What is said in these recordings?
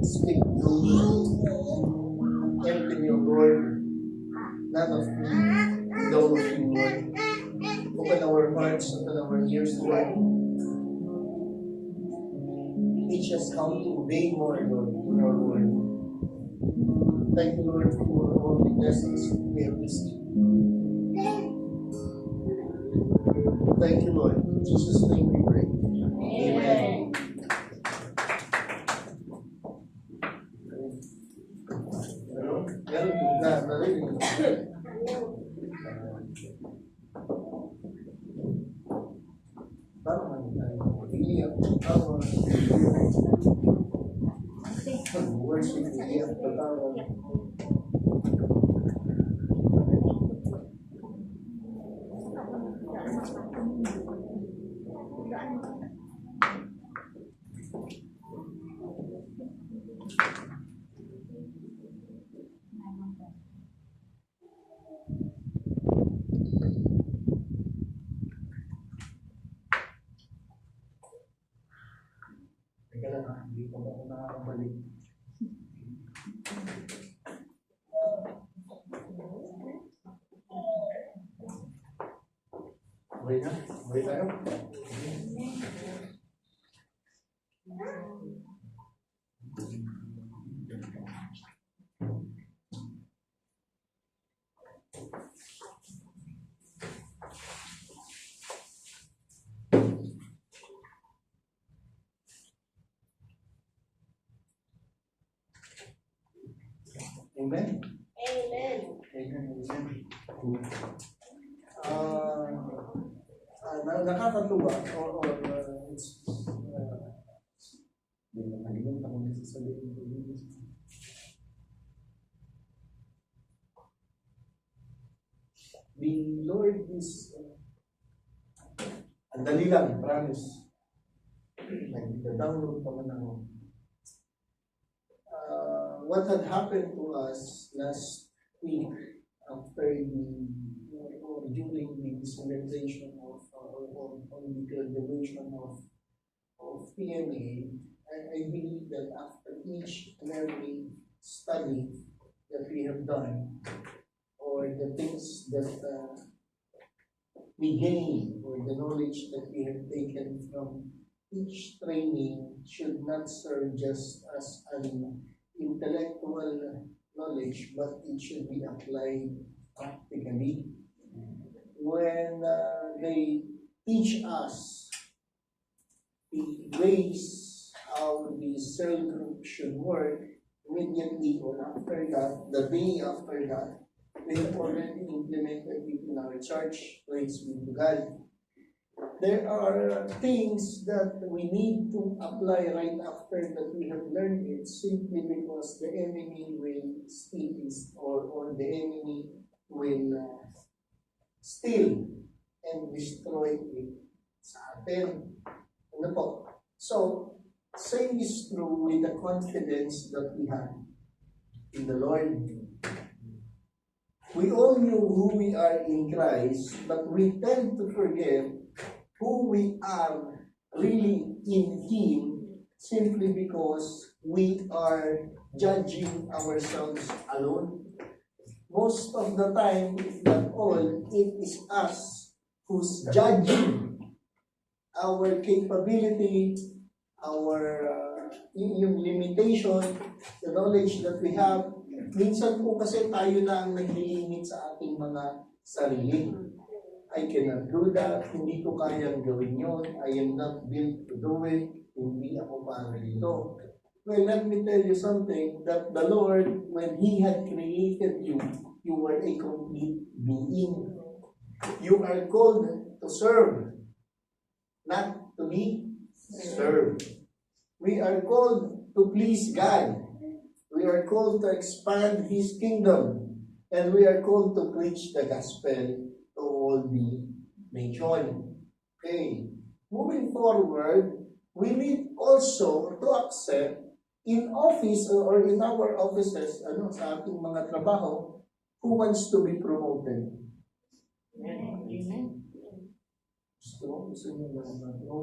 Speak through me. Empty me, O Lord. None of me, and all of you, Lord. Open our hearts, open our ears, Lord. Teach us how to obey more, Lord, in our word. Thank you, Lord, for all the blessings we have received. Thank you, Lord. In Jesus' name we pray. Amen. Worship, iiyak, tatawa. Teka lang ha, hindi pa ba ako nakakabalik? Okay na? Okay tayo? Amen? Amen. Amen. Nakakatuwa or it's nakalimutan ko na sasabihin ko. The Lord is ang dali lang, promise. Nag-download pa man ako. What had happened to us last week after during the celebration of on the graduation of PMA, I believe that after each and every study that we have done, or the things that we gain, or the knowledge that we have taken from each training, should not serve just as an intellectual knowledge, but it should be applied practically. When they teach us the ways how the cell group should work, immediately or after that, the day after that, we have already implemented it in our church. Praise be to God. There are things that we need to apply right after that we have learned it, simply because the enemy will steal it, or the enemy will steal and destroy it sa atin. Ano po? So, same is true with the confidence that we have in the Lord. We all know who we are in Christ, but we tend to forget who we are really in Him, simply because we are judging ourselves alone. Most of the time, if not all, it is us who's judging our capability, our yung limitation, the knowledge that we have. Minsan po kasi tayo na ang nag-limit sa ating mga sarili. I cannot do that, hindi ko kayang gawin yun, I am not built to do it, hindi ako para dito. Well, let me tell you something, that the Lord, when He had created you, you were a complete being. You are called to serve, not to be served. We are called to please God. We are called to expand His kingdom. And we are called to preach the gospel to all the nation. Okay. Moving forward, we need also to accept in office or in our offices, sa ating mga trabaho, who wants to be promoted? Amen. Who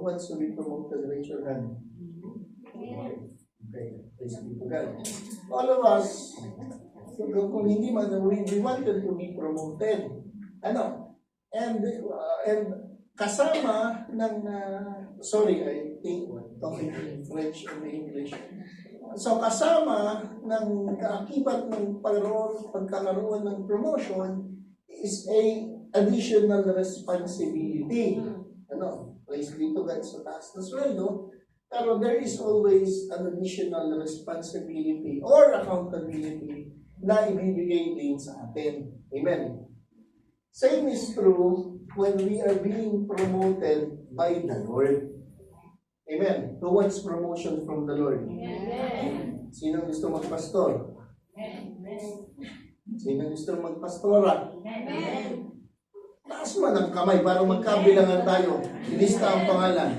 wants to be promoted? Raise your hand. Okay. Praise be to God. All of us, kung hindi man, we wanted to be promoted. Ano? And kasama ng, sorry, I think talking in French and English. So kasama ng kaakibat ng pagkakaroon ng promotion is a additional responsibility. Ano? Praise be to God sa taas na sweldo. Pero there is always an additional responsibility or accountability na ibibigay din sa atin. Amen. Same is true when we are being promoted by the Lord. Amen. Towards promotion from the Lord. Amen. Sino gusto magpastor? Amen. Sino gusto magpastora? Amen. Taas man ang kamay para magkabilangan tayo. Ilista ang pangalan.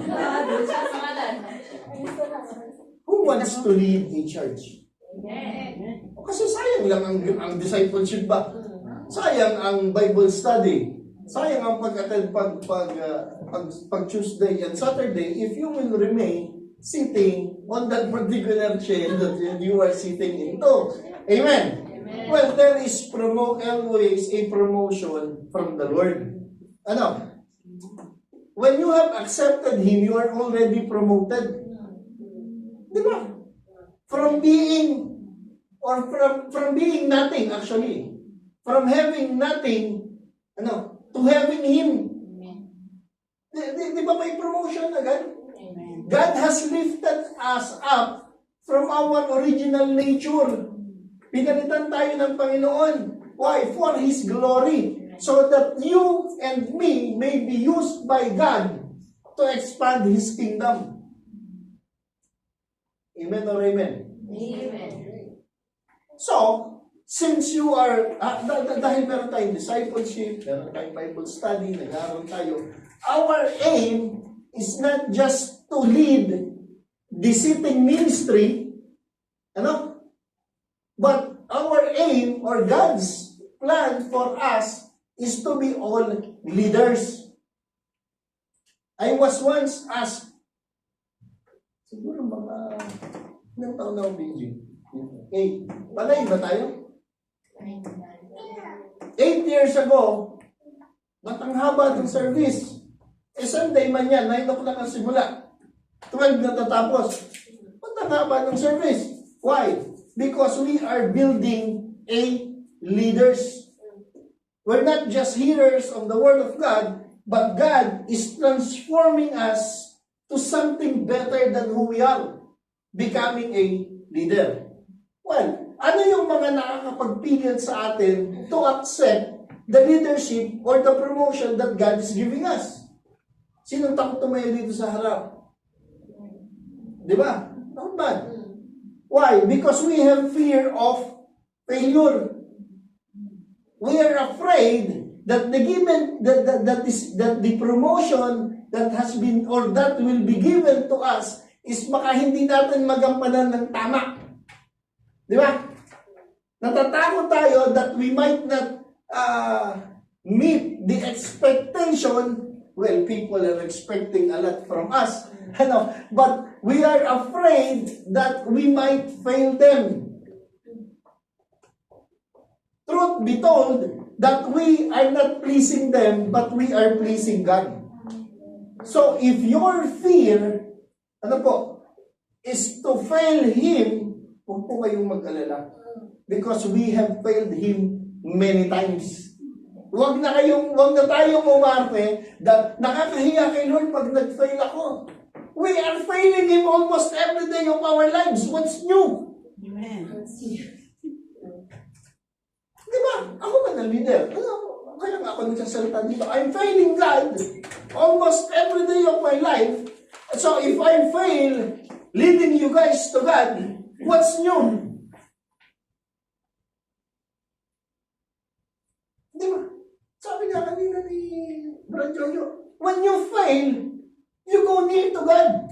Who wants to lead a church? Amen. Kasi sayang lang ang discipleship ba? Sayang ang Bible study. Sayang ang pag-attend pag Tuesday and Saturday if you will remain sitting on that particular chair that you are sitting into. Amen. Amen. Well, there is always a promotion from the Lord. Ano? When you have accepted Him, you are already promoted. Di ba? From being nothing actually. From having nothing, to having Him. Di ba may promotion agad? Amen. God has lifted us up from our original nature. Pinalitan tayo ng Panginoon. Why? For His glory. So that you and me may be used by God to expand His kingdom. Amen or amen? Amen. So, since you are, dahil meron tayong discipleship, meron tayong Bible study, nag-aaral tayo, our aim is not just to lead the sitting ministry, but our aim or God's plan for us is to be all leaders. I was once asked, siguro mga, ilang taon na ako Benji? 8. Palay ba tayo? 8 years ago, ba't ang haba ng service? Sunday man yan, 9 o'clock ang simula. 12 na tatapos. Ba't ang haba ng service? Why? Because we are building a leaders. We're not just hearers of the Word of God, but God is transforming us to something better than who we are, becoming a leader. Well, ano yung mga nakakapagpigil sa atin to accept the leadership or the promotion that God is giving us? Sinong takot tumayo dito sa harap? Di ba? Takot ba? Why? Because we have fear of failure. We are afraid that the promotion that has been or that will be given to us is baka hindi natin magampanan ng tama. Di ba? Natatakot tayo that we might not meet the expectation. Well, people are expecting a lot from us. But we are afraid that we might fail them. Truth be told, that we are not pleasing them, but we are pleasing God. So, if your fear, is to fail Him, huwag po kayong mag-alala. Because we have failed Him many times. Huwag na tayong umarte that nakakahiya kay Lord pag nag-fail ako. We are failing Him almost every day of our lives. What's new? Amen. Di ba? Ako man ang leader. Kaya nga ako nagsasalita dito. I'm failing God almost every day of my life. So if I fail leading you guys to God, what's new? Di ba? Sabi nga kanina ni Brad Jojo, when you fail, you go near to God.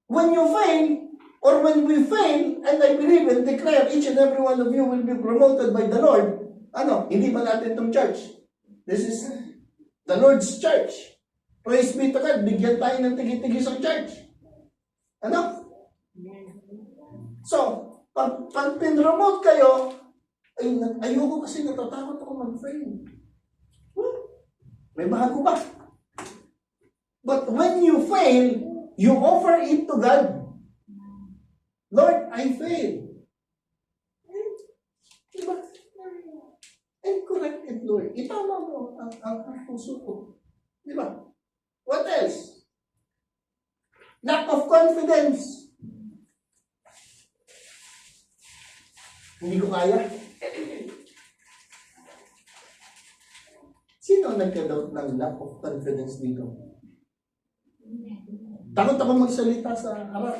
When you fail, or when we fail, and I believe and declare each and every one of you will be promoted by the Lord, hindi ba natin itong church? This is the Lord's church. Praise be to God, bigyan tayo ng tigi-tigi sa church. So, pag pinromote kayo, ayoko kasi natatakot ako mag-fail. May bago ba? But when you fail, you offer it to God. Lord, I failed. Diba? And correct it, Lord. Itama mo ang puso ko. Diba? What else? Lack of confidence. Hindi ko kaya. Sino ang nagka-doubt ng lack of confidence dito? Takot ako magsalita sa harap.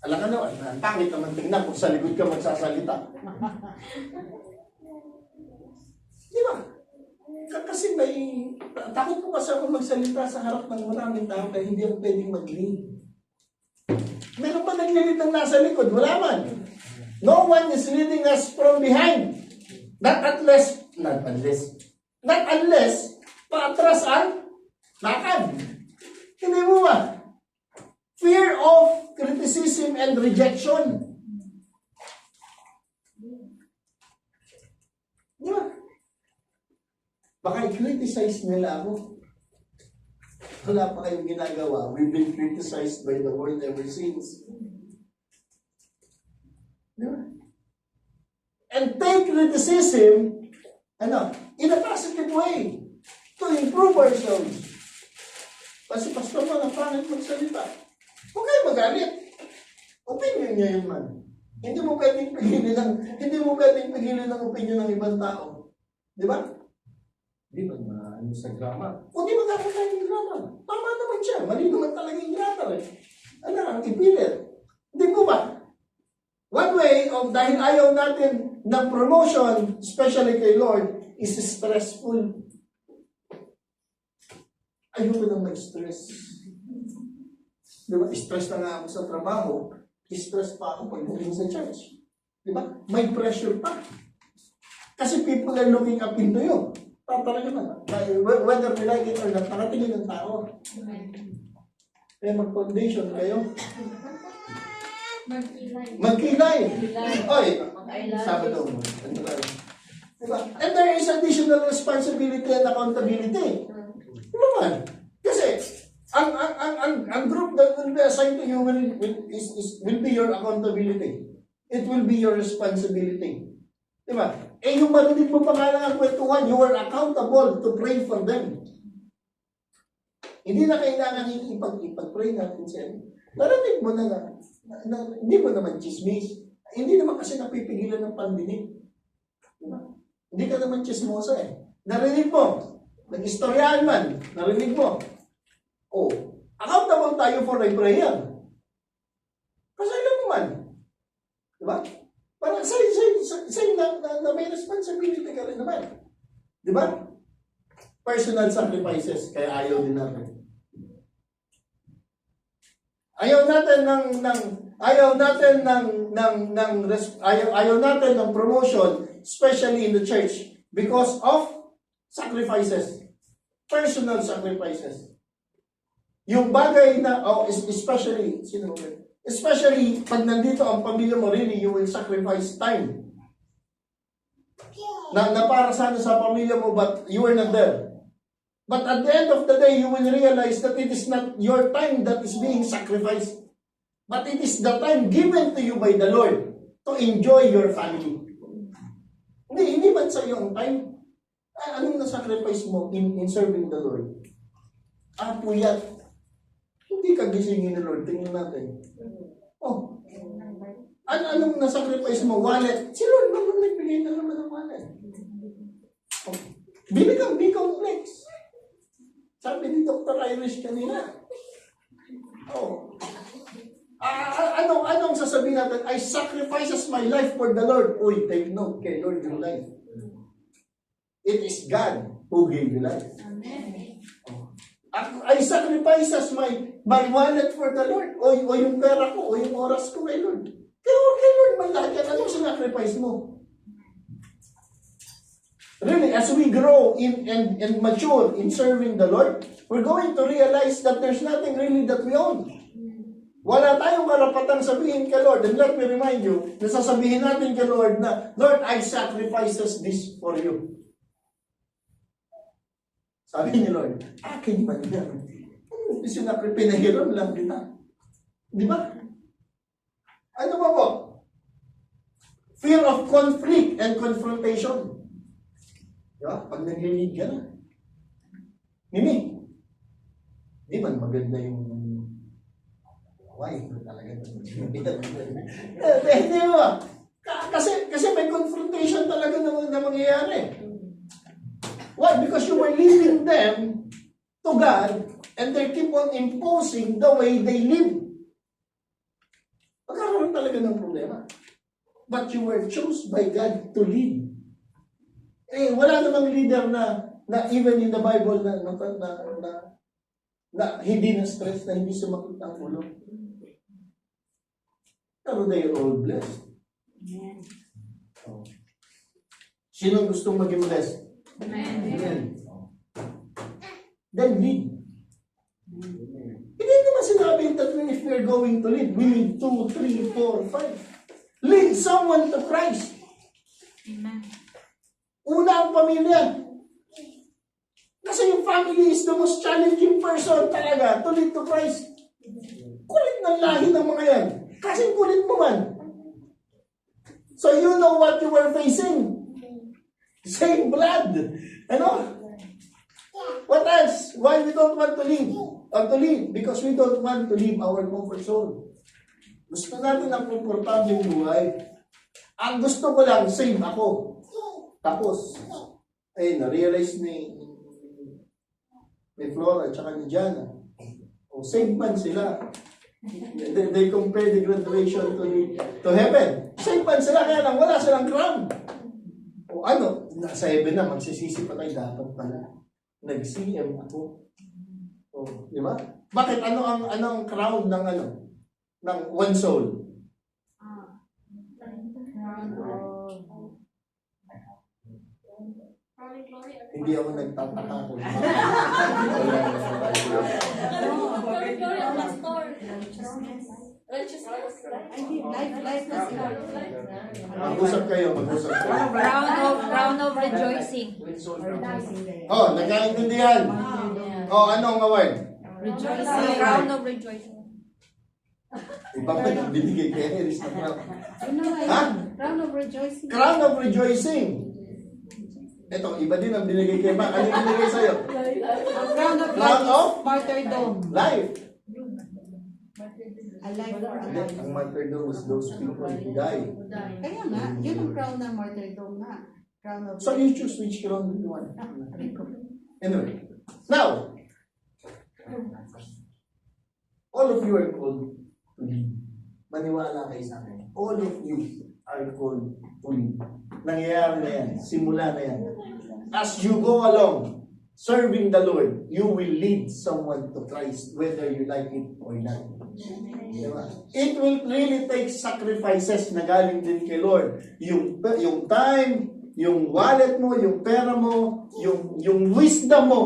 Alam ka naman, ang pangit naman tingnan kung sa likod ka magsasalita. Di ba? Kasi takot ko kasi ako magsalita sa harap ng maraming tao kaya hindi ako pwedeng mag-lead. Meron ba nag-lead ng nasa likod? Wala man. No one is leading us from behind. Not unless, paatras ang lakad. Hindi mo ba? Fear of criticism and rejection. Di ba? Baka i-criticize nila ako. Wala pa kayong ginagawa. We've been criticized by the world ever since. Di ba? And take criticism, in a positive way to improve ourselves. Kasi pastor mo, napangit magsalita. Huwag kayo magalit. Opinion niya yun man. Hindi mo pwedeng pagilin ng opinion ng ibang tao. Di ba? Di ba sa grammar? O di magkakaroon tayo ng grammar. Tama naman siya. Mali naman talaga yung grammar eh. Ang ipilit. Hindi mo ba? One way of dahil ayaw natin ng promotion, especially kay Lord, is stressful. Ayoko nang mag-stress. Diba? Stress na nga ako sa trabaho. Stress pa ako pagdating sa church. Diba? May pressure pa. Kasi people are looking up into you. Talaga naman. Whether we like it or not, nakatingin ng tao. Kaya mag-foundation kayo. Magkilay. Oy, Sabado. Diba? And there is additional responsibility and accountability. Ano man? Kasi, ang group that will be assigned to you will be your accountability. It will be your responsibility. Diba? Eh, yung marinig mo pa nga lang ang kwentuhan, you are accountable to pray for them. Hindi na kailangan ipag-pray natin siya. Narinig mo na hindi mo naman chismis. Hindi naman kasi napipigilan ng pandinig. Diba? Hindi ka naman chismosa eh. Narinig mo. Nag-istoryahan man, narinig mo. Oh, accountable tayo for a prayer. Kasi alam mo man. Diba? Parang sa'yo na may responsibility ka rin naman. Diba? Personal sacrifices, kaya ayaw din natin. Ayaw natin ng promotion, especially in the church, because of sacrifices. Personal sacrifices. Yung bagay na, especially pag nandito ang pamilya mo, really, you will sacrifice time. Na para sana sa pamilya mo, but you were not there. But at the end of the day, you will realize that it is not your time that is being sacrificed, but it is the time given to you by the Lord to enjoy your family. Hindi man sa iyo ang time. Anong na-sacrifice mo in serving the Lord? Puyat. Hindi ka gisingin ni Lord. Tingnan natin. Oh. Anong na-sacrifice mo? Wallet. Si Lord, bakit nagbigay na naman ng wallet? Oh. Bili kang Flex. Sabi ni Dr. Irish kanina. Oh. Anong sasabihin natin? I sacrifices my life for the Lord. Uy, take note kay Lord yung life. It is God who gave you life. Amen. I sacrifices my wallet for the Lord. O yung pera ko, o yung oras ko kay Lord. Kay Lord man lahat yan. Anong sacrifice mo? Really, as we grow and mature in serving the Lord, we're going to realize that there's nothing really that we own. Wala tayong karapatang sabihin kay Lord, and let me remind you, na sasabihin natin kay Lord na, Lord, I sacrifices this for you. Sabi ni Lord, akin man yan. Pinahiram lang kita. Di ba? Ano ba po? Fear of conflict and confrontation. Di ba? Pag nag-lead ka na. Mimi, di man maganda yung wife talaga. Hindi ba? Kasi may confrontation talaga na mangyayari. Why? Because you were leading them to God and they keep on imposing the way they live. Magkakaroon talaga ng problema. But you were chosen by God to lead. Eh, wala namang leader na even in the Bible na hindi na stress, na hindi sumakit ang ulo. Pero they are all blessed. Amen. Oh. Sino gustong maging blessed? Amen. Then lead. Hindi naman sinabi yung tatlo, if we're going to lead, we need 2, 3, 4, 5. Lead someone to Christ. Amen. Una ang pamilya. Kasi yung family is the most challenging person talaga to lead to Christ. Kulit ng lahi ng mga yan. Kasi kulit mo man. So you know what you were facing. Same blood. Ano? What else? Why we don't want to leave? Or to leave? Because we don't want to leave our comfort zone. Gusto natin ang komportableng buhay. Ang gusto ko lang, save ako. Tapos, na-realize ni Flora at saka ni Jana. Save man sila. They compare the graduation to heaven. Save man sila, kaya lang wala silang crown. Nasa heaven na, magsisisi pa tayo, dapat pala. Nag-CM ako. Di ba? Bakit? Ano ang crown ng one soul? Hindi ako nagtataka kung Life na sila. mag-usap kayo. Crown of rejoicing. Nagkaintindihan. Anong award? Rejoicing. Crown of rejoicing. Iba pa yung binigay kay Eris na crown. Crown of rejoicing. Crown of rejoicing. Ito, iba din ang binigay kay Mark. Ano yung binigay sa'yo? Crown of Crown of martyrdom. life. A life for a life. Ang martyrdom is those people who die. Kaya nga, yun ang crown ng martyrdom na. Crown of So you choose which crown you want. Anyway, now, all of you are called to lead. Maniwala kayo sa akin. All of you are called to lead. Nangyayari na yan. Simula na yan. As you go along, serving the Lord, you will lead someone to Christ, whether you like it or not. Diba? It will really take sacrifices na galing din kay Lord. Yung time, yung wallet mo, yung pera mo, yung wisdom mo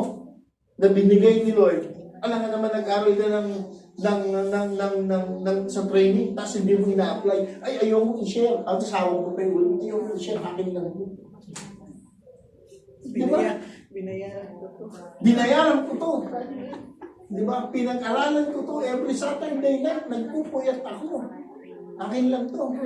na binigay ni Lord. Alam nga naman, nag-aral ka sa training, tapos hindi mo ina-apply. Ayaw mo i-share. At sasawa mo pa yung ulo. Ayaw mo i-share. Akin lang po. Diba? Binayaran ko to. Diba? Pinag-aralan ko to every Saturday night. Nagpupuyat ako. Akin lang to.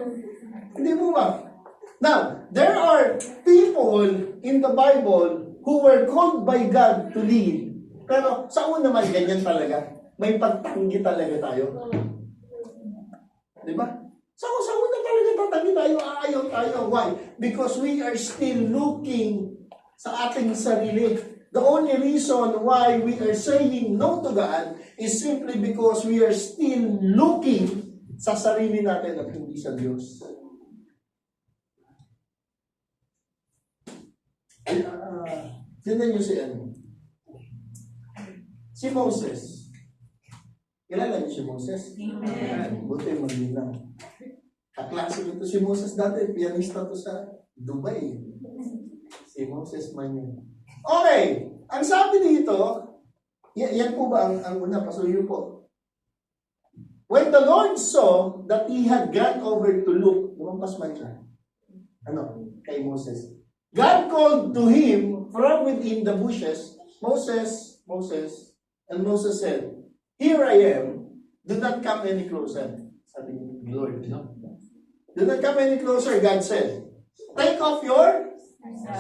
Hindi mo ba? Now, there are people in the Bible who were called by God to lead. Pero sa una naman, ganyan talaga. May pagtanggi talaga tayo. Diba? Sa una talaga tatanggi tayo, ayaw tayo. Why? Because we are still looking sa ating sarili. The only reason why we are saying no to God is simply because we are still looking sa sarili natin at hindi sa Diyos. Tignan niyo si Moses. Kilala niyo si Moses? Amen. Buti maglinaw. Kaklase ito si Moses dati. Pianista to sa Dubai. Si Moses man yun. Okay. Ang sabi dito, yan po ba ang una? Pasuyo po. When the Lord saw that he had gone over to look, lumampas man siya. Kay Moses. God called to him from within the bushes, Moses, Moses, and Moses said, Here I am, do not come any closer. Sabi ni Lord, no? Do not come any closer, God said. Take off your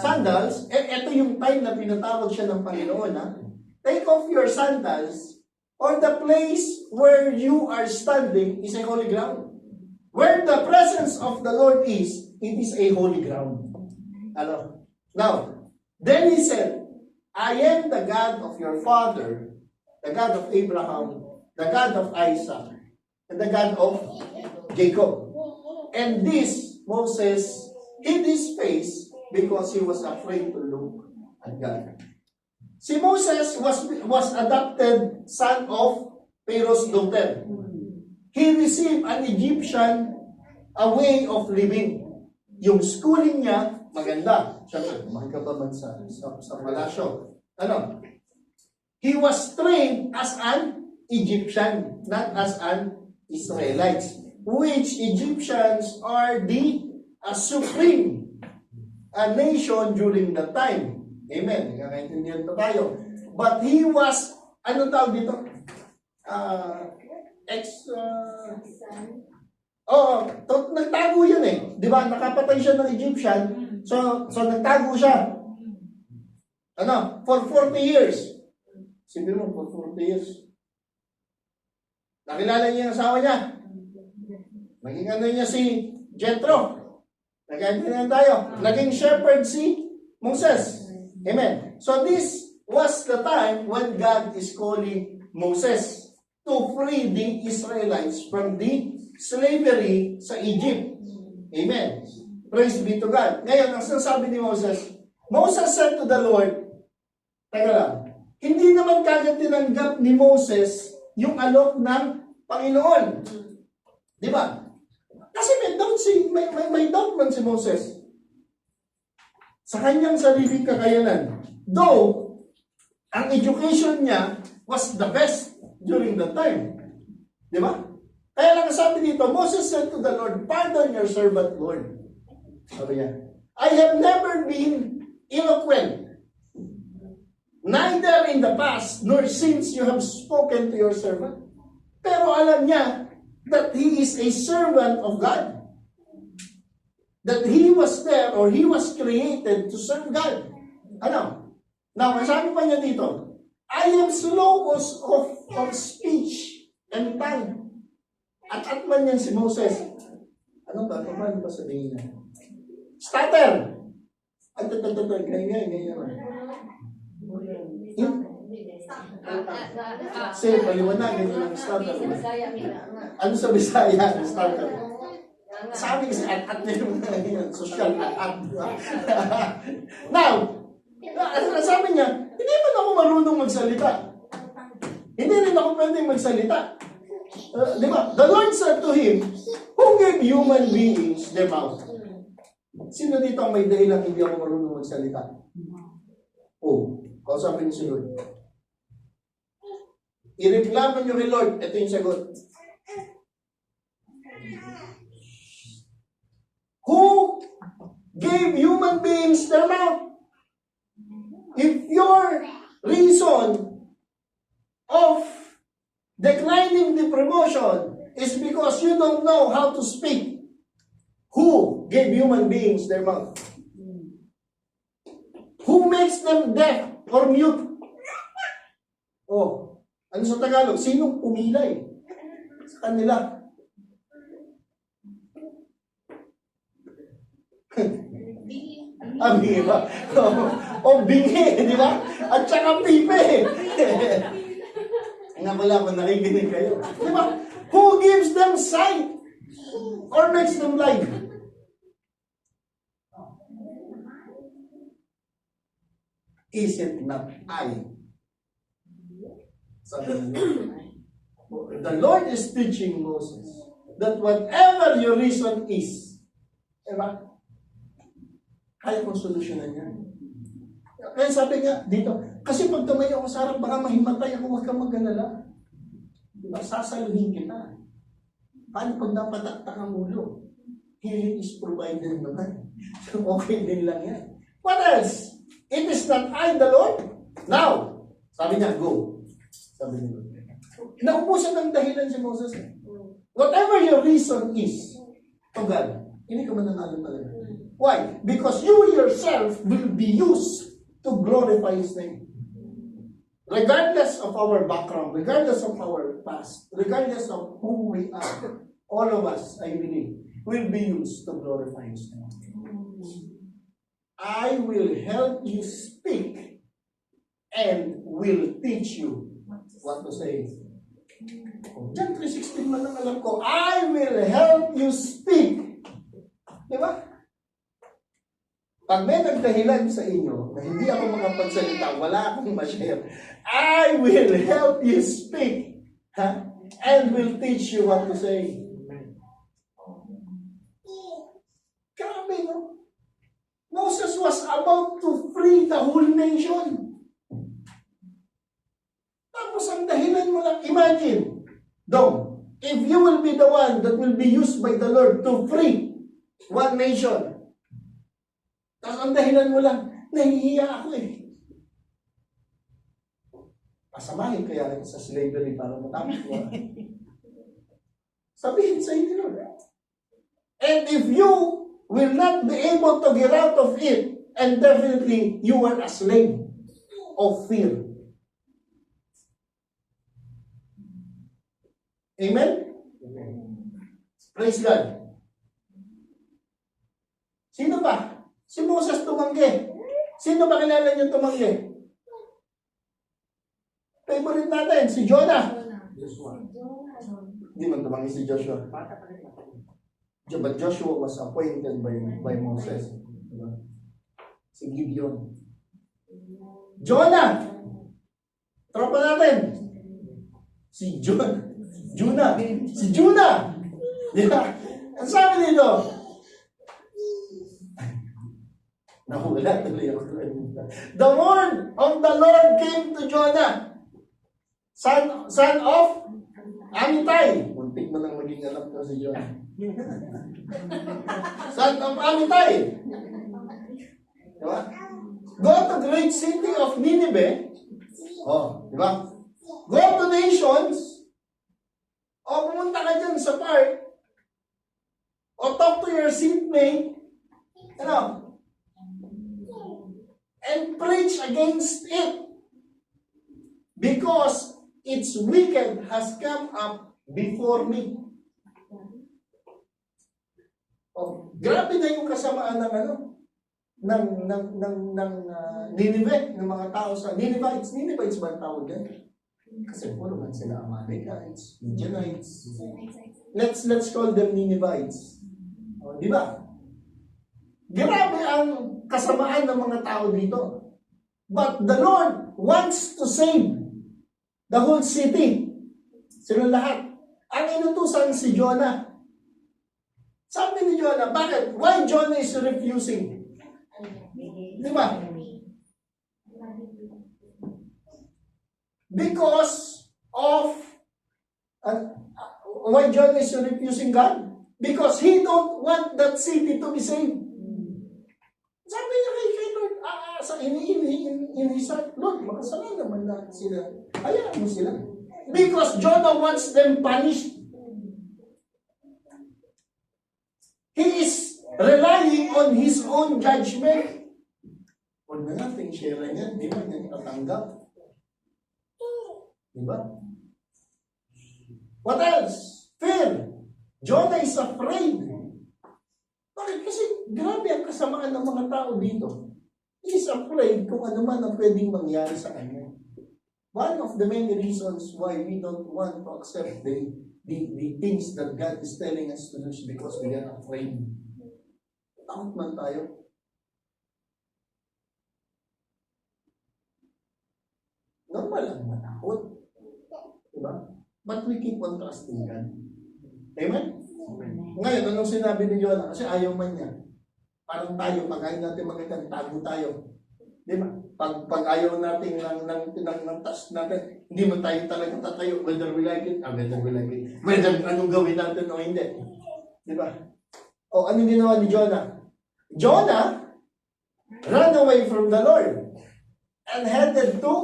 sandals. Ito yung time na pinatawag siya ng Panginoon, ha? Take off your sandals, or the place where you are standing is a holy ground. Where the presence of the Lord is, it is a holy ground. Now, then he said, I am the God of your father, the God of Abraham, the God of Isaac, and the God of Jacob. And this, Moses hid his face because he was afraid to look at God. Si Moses was adopted son of Pharaoh's daughter. He received an Egyptian a way of living. Yung schooling niya, maganda. Siyempre, magkabaman sa palasyo. He was trained as an Egyptian, not as an Israelite. Which Egyptians are the supreme nation during that time. Amen. Nagkakaintindihan pa tayo. But he was, ano tawag dito? Nagtago yun eh. Di ba? Nakapatay siya ng Egyptian. So nagtago siya. For 40 years. Sabi mo, for 40 years. Nakilala niya yung asawa niya. Naging niya si Jethro. Nagkaintindihan tayo. Naging shepherd si Moses. Amen. So this was the time when God is calling Moses to free the Israelites from the slavery sa Egypt. Amen. Praise be to God. Ngayon, ang sinasabi ni Moses said to the Lord, teka lang, hindi naman kagad tinanggap ni Moses yung alok ng Panginoon. Di ba? Kasi may doubt man si Moses sa kanyang sariling kakayanan. Though, ang education niya was the best during that time. Di ba? Kaya lang sabi dito, Moses said to the Lord, Pardon your servant, Lord. Sabi niya, I have never been eloquent, neither in the past, nor since you have spoken to your servant. Pero alam niya that he is a servant of God. That he was there or he was created to serve God. Now, sabi pa niya dito, I am slow of speech and tongue. At man yan si Moses. Paano ba sabihin niya? Stutter! Ganyan. Kasi paliwanagin nyo ng stutter. Ano sa Bisaya? Stutter. Sabi kasi at niya yung social at. Now, sabi niya, hindi man ako marunong magsalita. Hindi rin ako pwedeng magsalita. Di ba? The Lord said to him, Who gave human beings their mouth? Sino dito ang may dahilan hindi ako marunong magsalita? Kausapin niyo si Lord. I-reklamo niyo kay Lord, ito yung sagot. Who gave human beings their mouth? If your reason of declining the promotion is because you don't know how to speak, who gave human beings their mouth? Who makes them deaf or mute? Ano sa Tagalog? Sinong pumilay sa kanila? Bingi ba? Bingi, di ba? At saka pipe. Nga pala kung nakikinig kayo. Di ba? Who gives them sight? Or makes them blind? Is it not I? The Lord is teaching Moses that whatever your reason is, diba? Kaya kong solusyonan yan. Kaya sabi nga dito, kasi pag tumayo ako sa harap, baka mahimatay ako, huwag kang mag-alala. Diba? Sasaluhin kita. Paano pag napataktak ang ulo? Healing is provided naman. So, okay din lang yan. What else? It is not I, the Lord. Now, sabi niya, go. Sabi niya, naubusan ng dahilan si Moses. Whatever your reason is, to God, hindi ka mananalo talaga. Why? Because you yourself will be used to glorify His name. Regardless of our background, regardless of our past, regardless of who we are, all of us, I believe, will be used to glorify His name. I will help you speak and will teach you what to say. John 3:16 man ang alam ko, I will help you speak. Di ba? Pag may nagdahilan sa inyo na hindi ako makapagsalita, wala akong ma-share, I will help you speak. And will teach you what to say. Grabe, no? Moses was about to free the whole nation. Tapos ang dahilan mo lang, imagine, Dong, if you will be the one that will be used by the Lord to free one nation, tapos ang dahilan mo lang, nahihiya ako eh. Pasamahin kaya rin sa slavery para matapos ko. Sabihin sa inyo, Lord. And if you will not be able to get out of it, and definitely you are a slave of fear. Amen? Praise God. Sino ba? Si Moses tumanggi. Sino ba kilala niyo tumanggi? Favorite natin, si Jonah. Hindi man tumanggi si Joshua. But Joshua was appointed by Moses. Si Gideon. Jonah! Tropa natin. Si Jonah. Si Jonah! Yeah. Ang sabi dito, nawala tuloy ako. The word of the Lord came to Jonah, son of Amittai. Muntik mo nang maging alam ko si Jonah. Son of Amittai. Diba? Go to great city of Nineveh. Oh, diba? Go to nations. O pumunta ka dyan sa park. O talk to your seatmate. Ano? And preach against it, because its wicked has come up before me. Oh, grabe na yung kasamaan ng Nineveh, ng mga tao sa Ninevites. Ninevites ba ang tawag yan? Kasi puro man sila Amalekites, Midianites. Let's call them Ninevites. Oh, di ba? Grabe ang kasamaan ng mga tao dito. But the Lord wants to save the whole city. Sila lahat. Ang inutusan si Jonah. Sabi ni Jonah, bakit? Why Jonah is refusing? Di ba? Because of why Jonah is refusing God? Because he don't want that city to be saved. Sabi niya kay Lord, in his heart, Lord, makasalanan naman na sila. Hayaan mo sila. Because Jonah wants them punished. He is relying on his own judgment. Huwag na natin share niya, di ba niya nakatanggap? Di ba? What else? Fear. Jonah is afraid. Bakit? Kasi grabe ang kasamaan ng mga tao dito. He is afraid kung ano man ang pwedeng mangyari sa kanya. One of the many reasons why we don't want to accept the things that God is telling us to do is because we are afraid. Takot man tayo. Normal lang matakot. Diba? But we keep on trusting God. Amen? Ngayon, anong sinabi ni Jonah? Kasi ayaw man niya. Parang tayo, pagkain natin magandang tago tayo. Di ba? Pag ayaw natin ng task natin, hindi man tayo talaga tatayo, whether we like it, whether anong gawin natin o hindi. Di ba? O anong ginawa ni Jonah? Jonah ran away from the Lord and headed to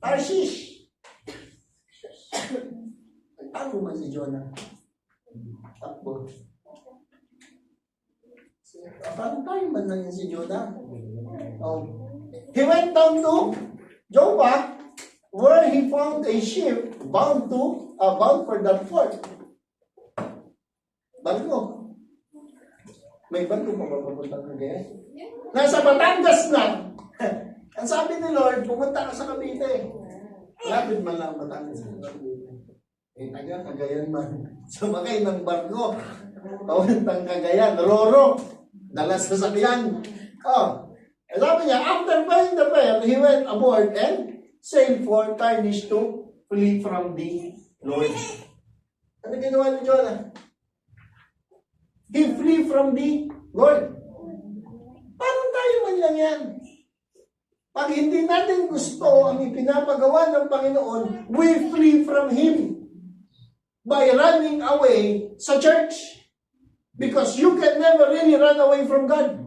Tarshish. Nagtago man si Jonah. Takbo. Parang tayo man lang si Jonah. He went down to Joppa, where he found a ship bound for that port. Barko. May barko pa ba papuntang Cagayan? Nasa Batangas na. Ang sabi ni Lord, pumunta ka sa Cavite. Lapit man lang Batangas sa Cavite. Taga Cagayan man. Sumakay ng barko. Papuntang Cagayan. Roro. Dala sa sakyan. Sabi niya, after paying the fare, he went aboard and sailed for Tarshish to flee from the Lord. Ano ginawa ni Jonah? He flee from the Lord. Parang tayo man lang yan. Pag hindi natin gusto ang ipinapagawa ng Panginoon, we flee from Him by running away sa church. Because you can never really run away from God.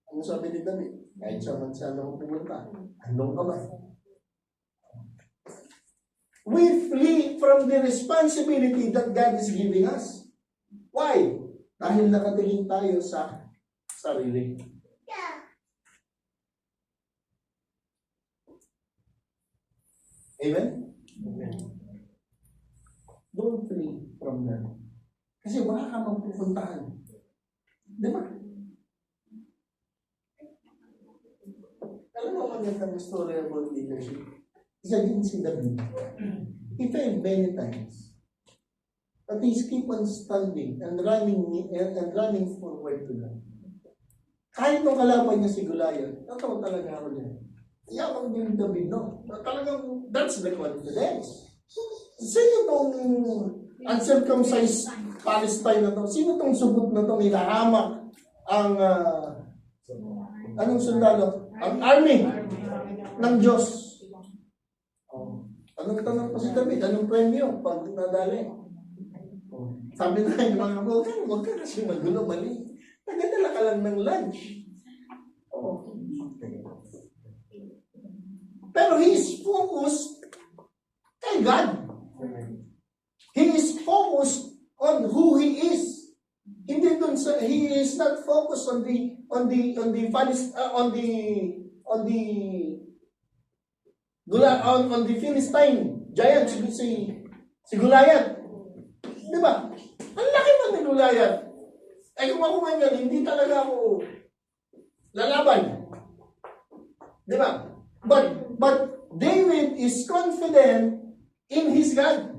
Ano sabi ni David? Kahit saan ako pumunta, andun ka ba? We flee from the responsibility that God is giving us. Why? Dahil nakatingin tayo sa sarili. Amen? Amen. Don't flee from them. Kasi wala ka magpupuntahan. Di ba? Alam mo magandang story about leadership? Isa din si David. He failed many times. But he keep on standing and running forward to God. Kahit nung kalaban niya si Goliath, natawa talaga ako niya. Yabang din David, no? Talagang, that's the confidence. Sino tong uncircumcised Palestine na to? Sino tong subot na to nilahamak ang anong sundalo? Ang army ng Diyos. Anong tanong pa si David? Anong premyo pag nadali? Sabi na yung mga huwag ka kasi magulo, mali. Nagadala ka lang ng lunch. Pero he is focused kay God. He is focused on who he is. Hindi dun sa, he is not focused on the Philistine giant, si Goliath. Di ba? Ang laki man ni Goliath. Ay kung ako man yan, hindi talaga ako lalaban. Di ba? But David is confident in his God.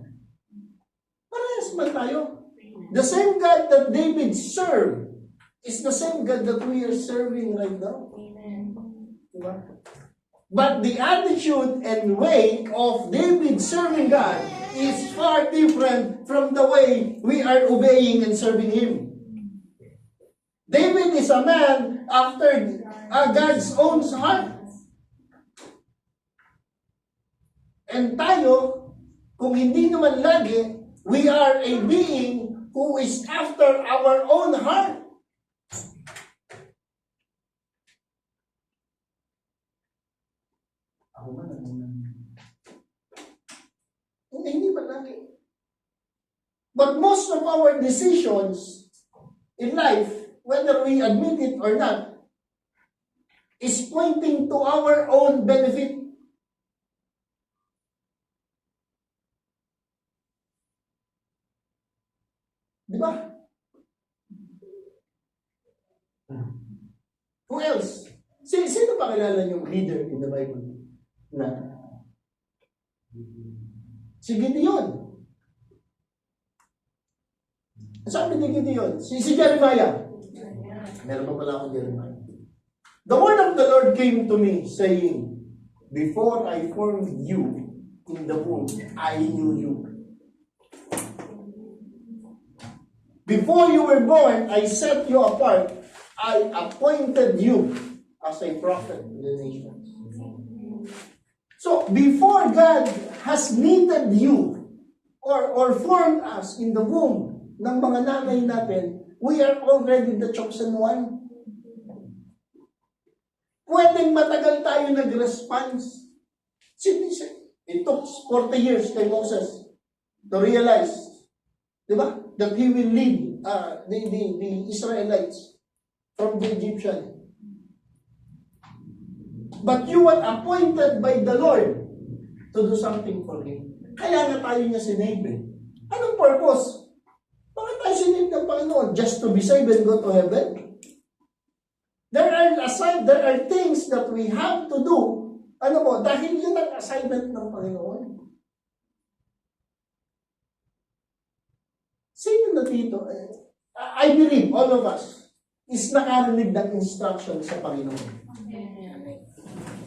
Parehas man tayo. The same God that David served is the same God that we are serving right now. Diba? But the attitude and way of David serving God is far different from the way we are obeying and serving Him. David is a man after God's own heart. And tayo, kung hindi naman lagi, we are a being who is after our own heart. Ako man, hindi ba lagi? But most of our decisions in life, whether we admit it or not, is pointing to our own benefit. Di ba? Who else? Sino pa kilala yung leader in the Bible? Na? Si Gideon. Sabi ni Gideon, si Jeremiah. Meron pa pala akong Jeremiah. The word of the Lord came to me saying, before I formed you in the womb, I knew you. Before you were born, I set you apart I appointed you as a prophet to the nations. So, before God has knitted you or formed us in the womb ng mga nanay natin, we are already the chosen one. Pwedeng matagal tayo nag-response. It took 40 years kay Moses to realize, di ba, that he will lead the Israelites from the Egyptian. But you were appointed by the Lord to do something for Him. Kaya nga tayo niya sinave. Anong purpose? Bakit tayo sinave ng Panginoon? Just to be saved and go to heaven? There are things that we have to do. Ano mo? Dahil yun ang assignment ng Panginoon. Sino na dito? I believe all of us is nakarinig ng instruction sa Panginoon.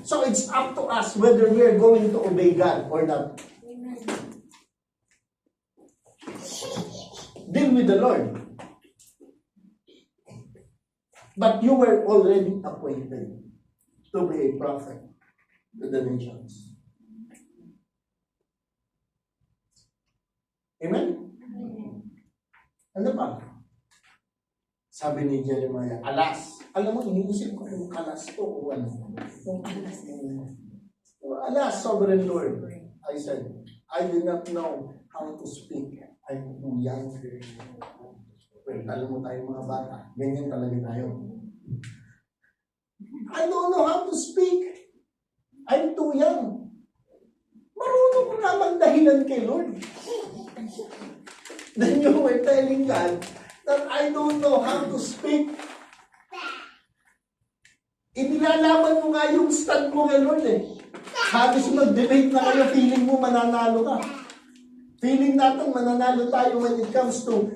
So it's up to us whether we are going to obey God or not. Deal with the Lord. But you were already appointed to be a prophet to the nations. Amen? Ano pa? Sabi ni Jeremiah, alas. Alam mo, iniisip ko yung alas to o ano. Yung alas, sovereign Lord. I said, I do not know how to speak. I'm too young. Well, alam mo tayo mga bata, ganyan talaga tayo. I don't know how to speak. I'm too young. Marunong ko naman dahilan kay Lord. Then you were telling God that I don't know how to speak. Inilalaman mo nga yung stand mo kay Lord eh. Halos mag-debate na kayo, feeling mo mananalo ka. Feeling natin mananalo tayo when it comes to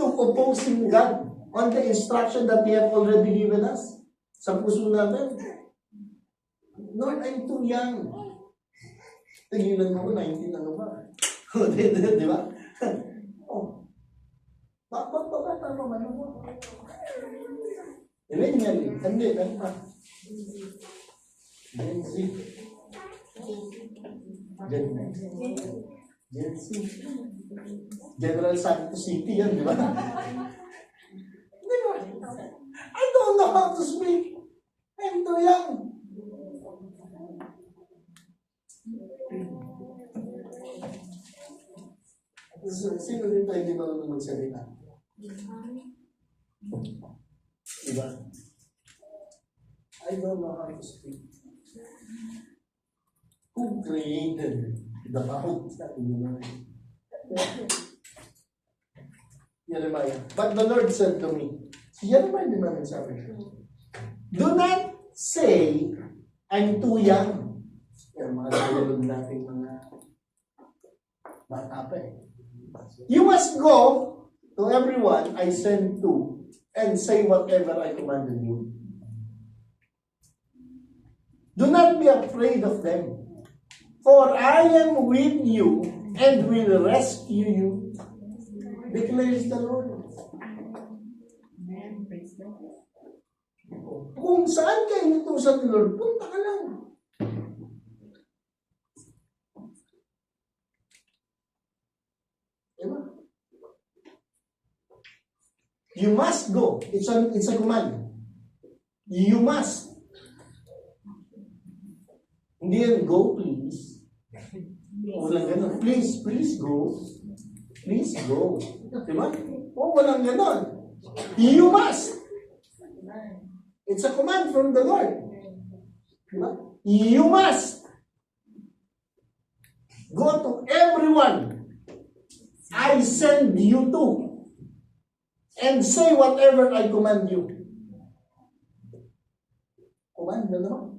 opposing God on the instruction that He have already given us. Sa puso natin. Lord, I'm too young. Tigilan mo ko, 19 ano ba? Di ba? Oh. Bata pa man ako. Millennial. Hindi, ano pa? Gen Z. Gen Z. General Santos City yan, di ba? Di ba? I don't know how to speak. I'm too young. Sino din tayo di marunong magsalita? Diba? I don't know how to speak. Who created the mouth? Jeremiah. But the Lord said to me, si Jeremiah di ba nagsabi? Do not say, I'm too young. Yan, mga dialogue natin mga bata pa eh. You must go to everyone I send to and say whatever I commanded you. Do not be afraid of them, for I am with you and will rescue you, declares the Lord. Kung saan kayo inutusan ni Lord, punta ka lang. Diba? You must go. It's a command. You must. Hindi yan, go please. Walang ganon. Please go. Please go. Diba? O, walang ganon. You must. It's a command from the Lord. Diba? You must go to everyone I send you to and say whatever I command you. Command na naman.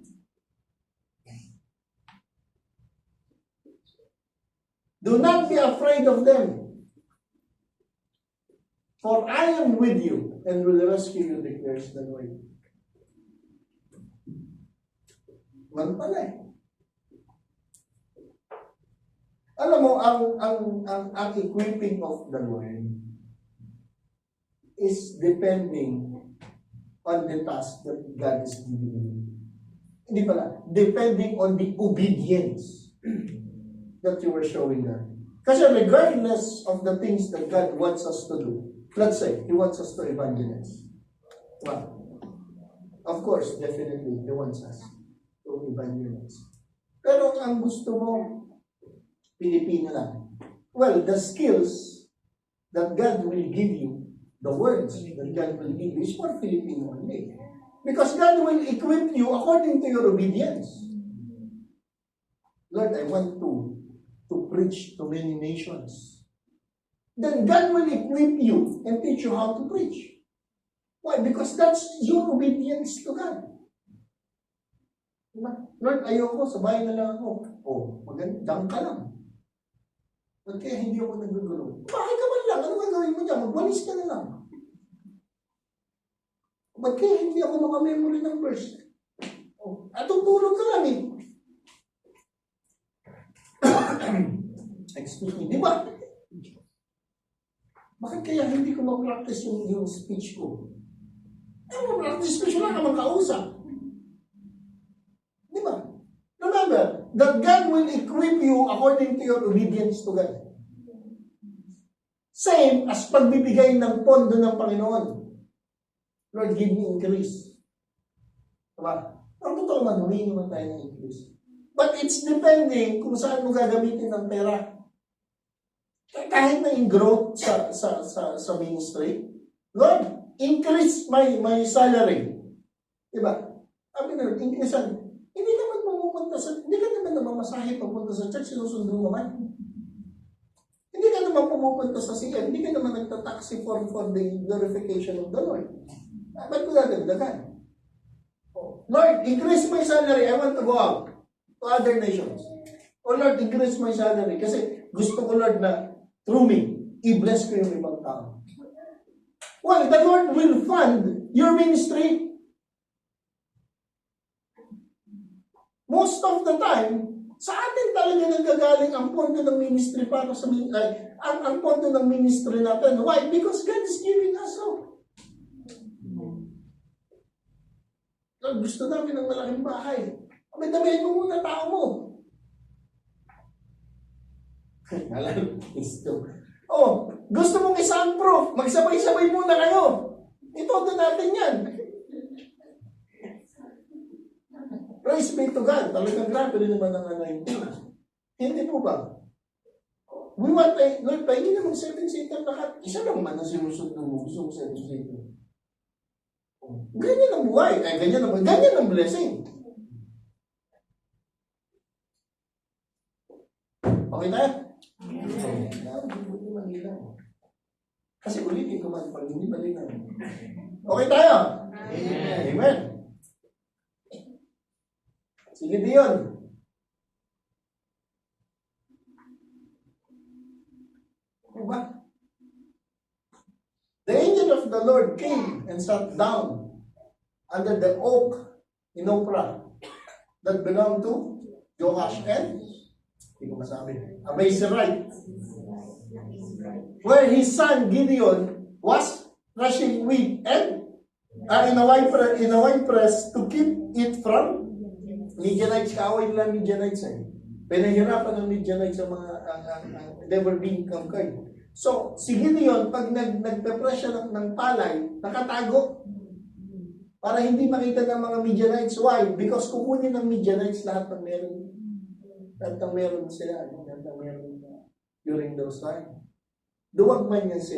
Do not be afraid of them, for I am with you and will rescue you, declares the Lord. Man pala eh. Alam mo, ang equipping of the Lord is depending on the task that God is giving you. Hindi pala, depending on the obedience that you were showing God. Kasi regardless of the things that God wants us to do, let's say, He wants us to evangelize. Well, of course, definitely, He wants us to evangelize. Pero ang gusto mo, Pilipino lang. Well, the skills that God will give you, the words that God will give you, is for Filipino only. Because God will equip you according to your obedience. Lord, I want to preach to many nations. Then God will equip you and teach you how to preach. Why? Because that's your obedience to God. Lord, ayoko, sabay na lang ako. Oh, magandang ka lang. Ba't kaya hindi ako nagugulo? Bakit ka man lang? Ano gagawin mo dyan? Magwalis ka na lang. Ba't kaya hindi ako makamemory ng verse? Oh, at tutulog ka lang eh. Excuse me, di ba? Bakit kaya hindi ko ma-practice yung speech ko? Ma-practice speech wala namang kausap. Di ba? Remember, that God will equip you according to your obedience to God. Same as pagbibigay ng pondo ng Panginoon. Lord, give me increase. Diba? Ang totoo man, humingi naman tayo ng increase. But it's depending kung saan mo gagamitin ng pera. Kahit na in growth sa ministry, Lord, increase my salary. Diba? Sabi na, increasean. Hindi ka naman namamasahe papunta sa church, sinusundo naman. Hindi ka naman pumupunta sa CN, hindi ka naman nagtataxi for the glorification of the Lord. Ba't ko dadagdagan? Lord, increase my salary, I want to go out to other nations. Oh Lord, increase my salary kasi gusto ko, Lord, na through me, i-bless ko yung ibang tao. Well, the Lord will fund your ministry. Most of the time, sa atin talaga nanggagaling ang pondo ng ministry para sa ang pondo ng ministry natin. Why? Because God is giving us so. Gusto namin ng malaking bahay. Damihan mo muna tao mo. Gusto mong i-soundproof. Magsabay-sabay muna kayo. Itodo natin yan. Praise be to God. Talagang grabe rin naman ang anointing. Hindi po ba? We want, Lord, pahingin naman 7-seater lahat. Isa lang man ang sinusunod mo. Gusto mo 7-seater. Ganyan ang buhay. Ganyan ang blessing. Okay tayo? Kasi ulitin ko man pag hindi malinaw. Okay tayo? Amen. Sige diyon. Diba? The angel of the Lord came and sat down under the oak in Ophrah that belonged to Joash and hindi ko masabi. Abiezrite. Where his son Gideon was threshing wheat and in a wine press to keep it from Midianites. Kaaway nila Midianites eh. Pinahirapan ng Midianites sa mga they were being conquered. So, si Gideon, pag nagpe-press siya ng palay, nakatago para hindi makita ng mga Midianites. Why? Because kukunin ng Midianites lahat ng meron. Lahat ng meron sila. Lahat ng meron during those time. Duwag man yan si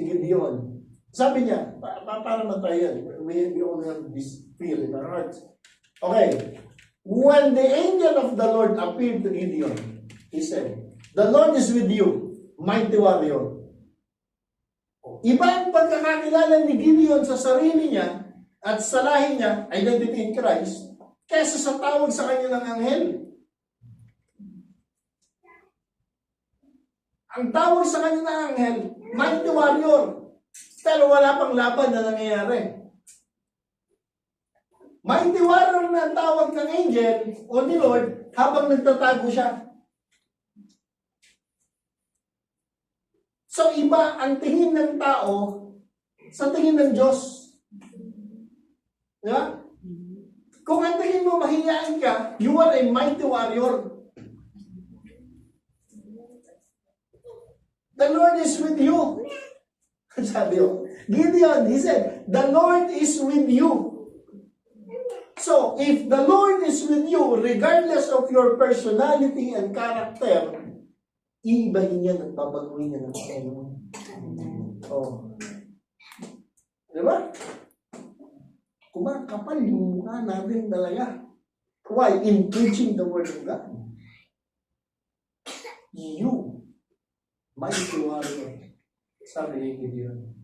Gideon. Sabi niya, para matay yan. We all have this fear in our hearts. Okay. When the angel of the Lord appeared to Gideon, he said, "The Lord is with you, mighty warrior." Iba ang pagkakakilala ni Gideon sa sarili niya at sa lahi niya, identity in Christ, kaysa sa tawag sa kanya ng anghel. Ang tawag sa kanya ng anghel, mighty warrior. Pero wala pang laban na nangyayari. Mighty warrior na ang tawag ng angel o ni Lord habang nagtatago siya. So iba ang tingin ng tao sa tingin ng Diyos. Di ba? Kung ang tingin mo mahihain ka, you are a mighty warrior. The Lord is with you. Sabi ko, Gideon, he said, the Lord is with you. So, if the Lord is with you, regardless of your personality and character, iibahin yan at babaguhin yan ng Panginoon. Oh. Diba? Kumakapal yung mukha natin talaga. Why? In preaching the Word of God. You, mighty warrior. Sabi ni Gideon.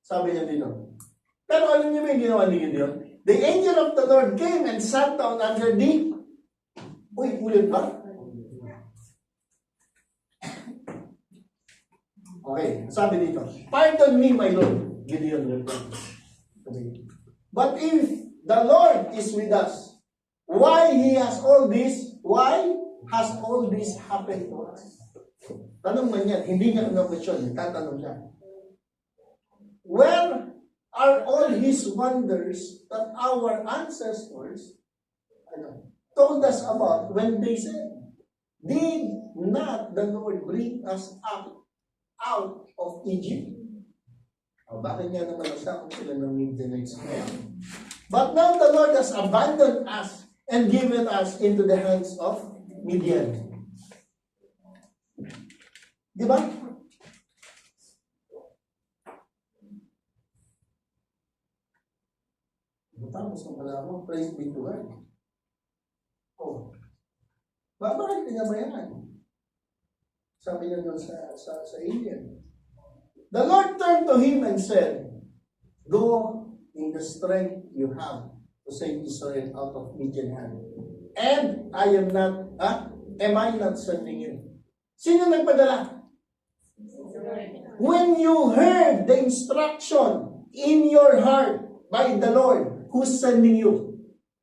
Sabi niya dito. Pero alam niyo ba yung ginawa ni Gideon? The angel of the Lord came and sat down under the... Uy, ulit ba? Okay, sabi dito. Pardon me, my Lord. Gideon replied. Okay. But if the Lord is with us, why has all this happened to us? Tanong man yan, hindi niya question, tatanong siya. Where are all his wonders that our ancestors told us about when they said, did not the Lord bring us up out of Egypt? Bakit nga naman siya kung sila ng Midianites ngayon? But now the Lord has abandoned us and given us into the hands of Midian. Di ba? Tapos ang pala mo, praise be to God. Oh. Bakit pinabayaan? Sabi niya doon sa Indian. The Lord turned to him and said, go in the strength you have to save Israel out of Midian hand. And am I not sending you? Sino nagpadala? When you heard the instruction in your heart by the Lord, who's sending you?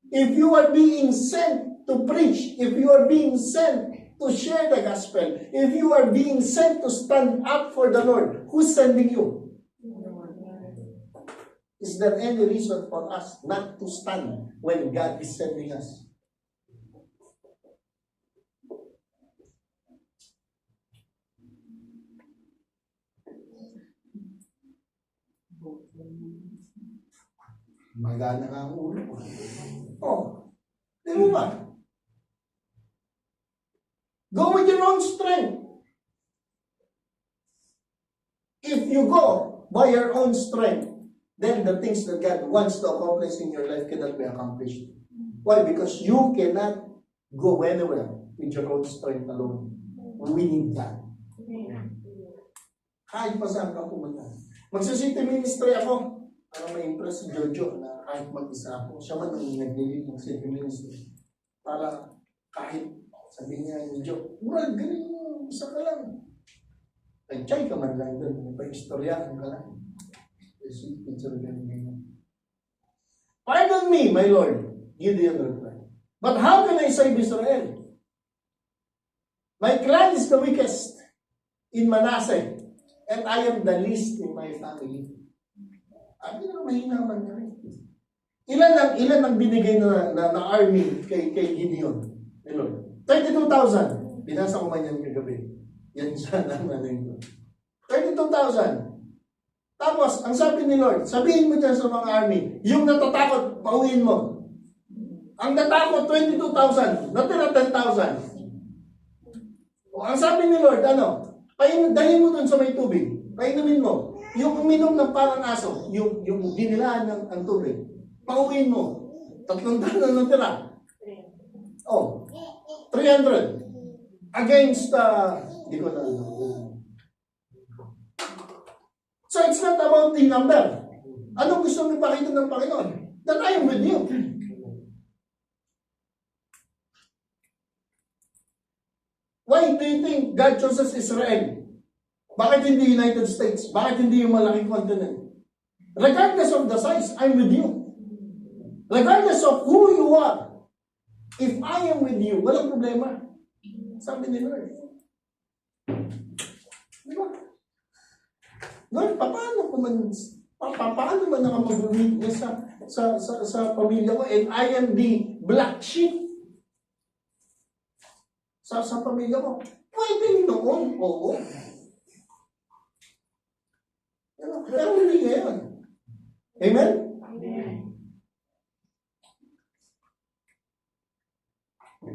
If you are being sent to preach, if you are being sent to share the gospel, if you are being sent to stand up for the Lord, who's sending you? Is there any reason for us not to stand when God is sending us? Magana nga ang ulo. Oh, di mo ba? Go with your own strength. If you go by your own strength, then the things that God wants to accomplish in your life cannot be accomplished. Why? Because you cannot go anywhere with your own strength alone. We need that. Kahit pa saan ka pumunta. Magsasity ministry ako. Para ma-impress si Jojo na kahit mag-isa ako, siya man ang nag-lead ng city ministry. Para kahit sabihin niya ni Jo, murag, galing mo, isa ka lang. Nag-try ka man lang doon, pa-istoryahan ka lang. Sweet picture ganyan. Pardon me, my Lord, Gideon replied. But how can I save Israel? My clan is the weakest in Manasseh, and I am the least in my family. Abi na mahinaman niya rin. Ilan ang binigay na army kay Gideon? Lord? 32,000. Binasa ko man yan kagabi. Yan siya naman ito. 32,000. Tapos, ang sabi ni Lord, sabihin mo dyan sa mga army, yung natatakot, pauwiin mo. Ang natakot, 22,000. Natira 10,000. O, ang sabi ni Lord, dalhin mo dun sa may tubig. Painumin mo. Yung uminom ng parang aso, yung dinilaan ng tubig, pauwiin mo. 3 na natira. Oh, 300. Against, di ko na alam. So it's not about the number. Anong gusto mong ipakita ng Panginoon? That I am with you. Why do you think God chooses Israel? Bakit hindi United States? Bakit hindi yung malaking continent? Regardless of the size, I'm with you. Regardless of who you are, if I am with you, walang problema. Sabi ni Lord. Di ba? Lord, paano man ako mag-witness sa pamilya ko and I am the black sheep sa pamilya ko? Pwede noon, oo. Pero hindi ngayon. Amen?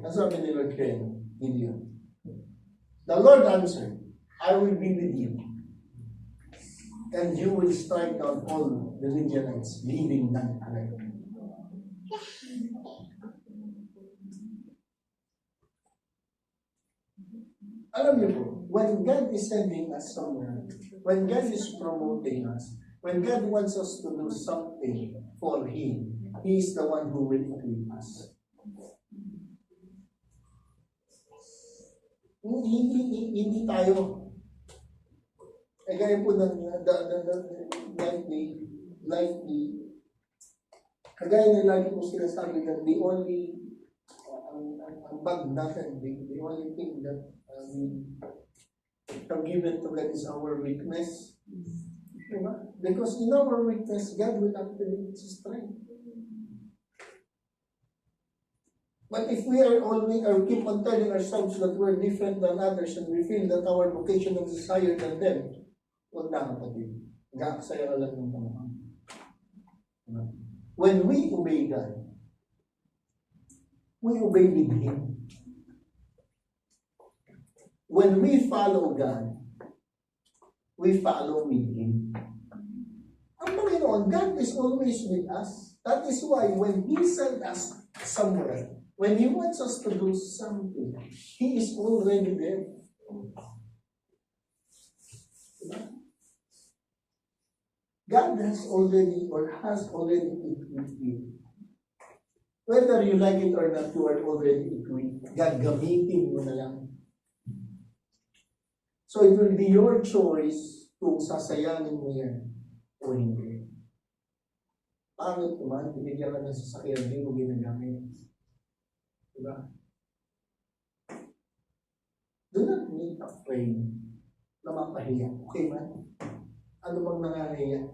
Ang sabi ni Lord kay Gideon, the Lord answered, I will be with you, and you will strike down all the Midianites, leaving none alive. Alam niyo po, when God is sending us somewhere, when God is promoting us, when God wants us to do something for Him, He is the one who will equip us. Hindi tayo. Gaya po ng kagaya na lagi po sinasabi na the only ang bag natin, the only thing that we have given to God is our weakness. Diba? Because in our weakness, God will activate His strength. But if we are always or keep on telling ourselves that we're different than others and we feel that our vocation is higher than them, huwag na kapatid. Nag-aaksaya ka lang ng panahon. When we obey God, we obey with Him. When we follow God, we follow with Him. Ang Panginoon, God is always with us. That is why when He sent us somewhere, when He wants us to do something, He is already there. God has already equipped you. Whether you like it or not, you are already equipped. Gagamitin mo na lang. So it will be your choice kung sasayangin mo yan o hindi. Pangit naman, binigyan ka ng sasakyan, hindi mo ginagamit. Diba? Do not be afraid na mapahiya. Okay man? Ano bang nangahiya?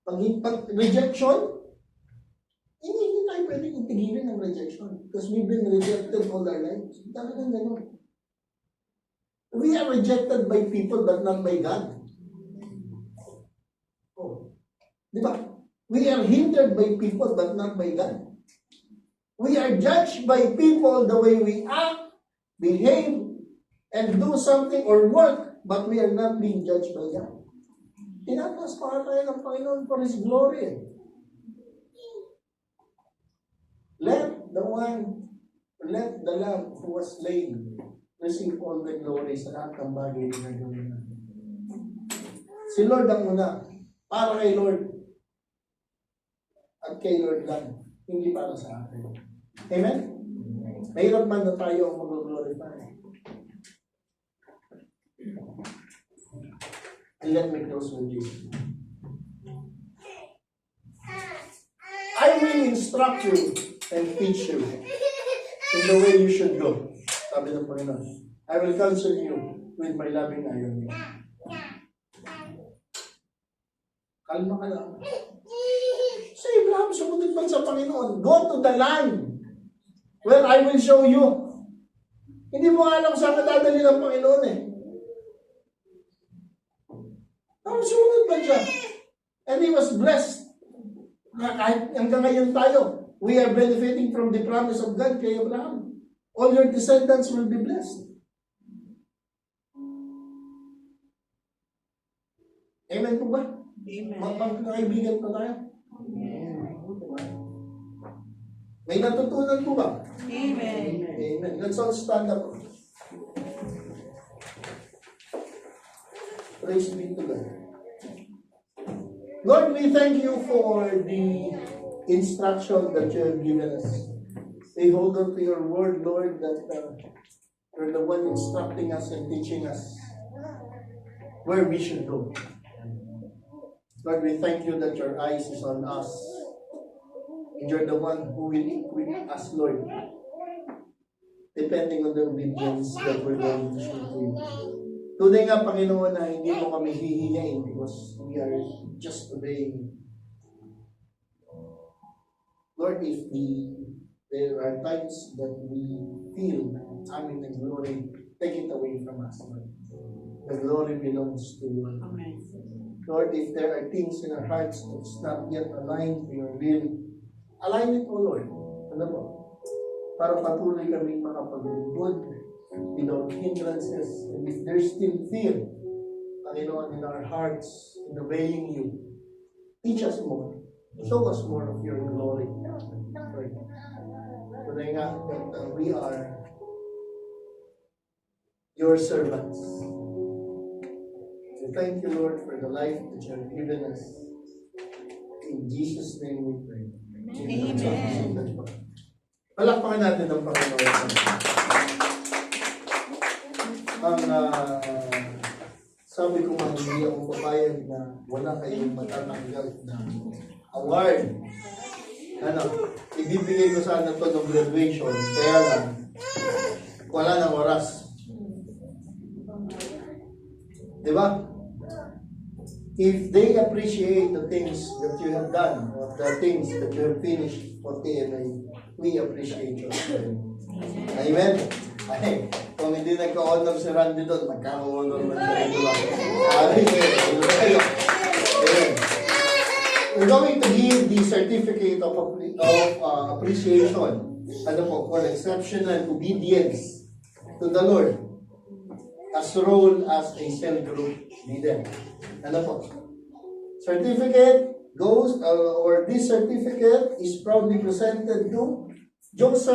Pag rejection, hindi tayo pwedeng itigilin ng rejection because we've been rejected all our lives. Talagang gano'n. We are rejected by people but not by God. Oh. Diba? We are hindered by people but not by God. We are judged by people the way we act, behave, and do something or work, but we are not being judged by God. Tinatas pa tayo ng Panginoon for His glory. Let the Lamb who was slain receive all the glory sa lahat ng bagay na gawin natin. Si Lord ang una, para kay Lord, at kay Lord lang, hindi para sa atin. Amen? Mahirap man na tayo ang mag-glorify. And let me close with you. I will instruct you and teach you in the way you should go. Sabi ng Panginoon, I will counsel you with my loving iron. Kalma ka lang. Si Abraham, sumunod man sa Panginoon. Go to the land where I will show you. Hindi mo alam saan nadadali ng Panginoon eh. Sumunod ba siya? And he was blessed. Kahit hanggang ngayon tayo, we are benefiting from the promise of God kay Abraham. All your descendants will be blessed. Amen po ba? Amen. Magkakaibigan pa tayo? Amen. May natutunan po ba? Amen. Amen. Let's all stand up. Praise be to God. Lord, we thank you for the instruction that you have given us. We hold on to your word, Lord, that you're the one instructing us and teaching us where we should go. Lord, we thank you that your eyes is on us. And you're the one who will equip us, Lord, depending on the obedience that we're going to show to you. To Tunay nga, Panginoon, na hindi mo kami hihinyain because we are just obeying. Lord, if there are times that we feel amin ng glory, take it away from us, Lord. The glory belongs to you. Lord, if there are things in our hearts that's not yet aligned to your will, align it, O Lord. Ano mo? Para patuloy kami makapaglingkod without hindrances. And if there's still fear, Panginoon, in our hearts, in obeying you, teach us more. Show us more of your glory. Lord. Tunay nga that we are your servants. We thank you, Lord, for the life that you have given us. In Jesus' name we pray. Amen. Palakpakan natin ang Panginoon. Sabi ko nga, hindi ako papayag na wala kayong matatanggap na award. Ibibigay ko sana to ng graduation, kaya lang, wala nang oras. Diba? If they appreciate the things that you have done, or the things that you have finished for TMA, we appreciate your service. Amen? Ay, kung hindi nagka-honor si Randy doon, magkaka-honor man siya. Diba? Amen. We're going to give the certificate of appreciation, for exceptional obedience to the Lord as role as a cell group leader. Certificate goes, or this certificate is proudly presented to Joseph